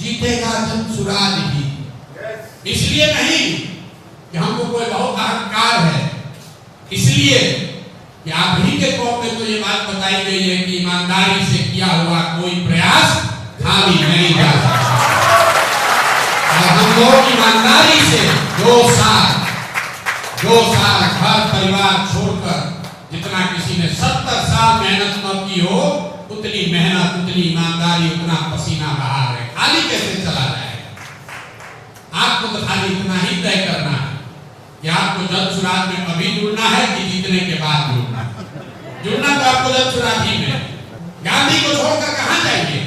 जीतेगा जन सुराज ही। इसलिए नहीं कि हमको कोई बहुत अहंकार है, इसलिए कि आप ही के कौम में तो ये बात बताई गई है कि ईमानदारी से किया हुआ कोई प्रयास खाली नहीं जा सकता। और हम लोग ईमानदारी से 2 साल घर परिवार छोड़कर, जितना किसी ने 70 साल मेहनत न की हो, उतनी मेहनत, उतनी ईमानदारी, उतना पसीना बहा रहे, खाली कैसे चला जाएगा। आपको तो खाली इतना ही तय करना है कि आपको जनसुराज में अभी जुड़ना है कि जीतने के बाद जुड़ना है। जुड़ना तो आपको जनसुराज ही में। गांधी को छोड़कर कहां जाएंगे?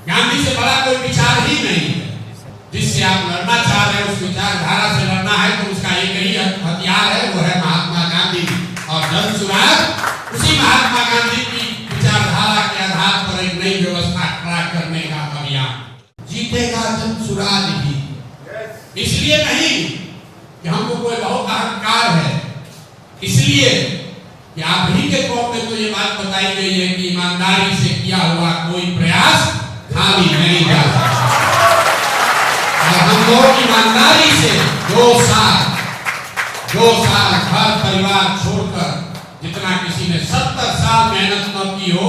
गांधी से बड़ा कोई विचार ही नहीं है। जिससे आप लड़ना चाह रहे हैं, उस विचारधारा से लड़ना है तो उसका एक ही हथियार है, वो है महात्मा गांधी। और जनसुराज उसी महात्मा गांधी की विचारधारा के आधार पर एक नई व्यवस्था खड़ा करने का अभियान। जीतेगा जनसुराज ही। इसलिए नहीं कि हमको कोई बहुत अहंकार है, इसलिए कि आप ही के कौम में तो ये बात बताई गई है कि ईमानदारी से किया हुआ कोई प्रयास खाली नहीं जा सकता। और हम लोग ईमानदारी से 2 साल घर परिवार छोड़कर, जितना किसी ने 70 साल मेहनत न की हो,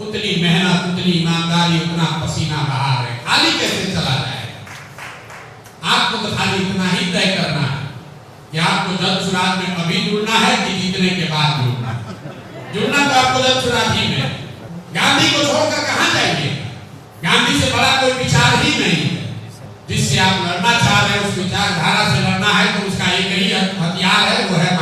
उतनी मेहनत, उतनी ईमानदारी, उतना पसीना बहा रहे, खाली कैसे चला जाएगा। आपको तो खाली इतना ही तय करना है कि आपको जनसुराज में अभी जुड़ना है कि जीतने के बाद जुड़ना है। जुड़ना तो आपको जनसुराज ही में। गांधी को छोड़कर कहां जाएंगे? गांधी से बड़ा कोई विचार ही नहीं है। जिससे आप लड़ना चाह रहे हैं, उस विचारधारा से लड़ना है तो उसका एक ही हथियार है, वो है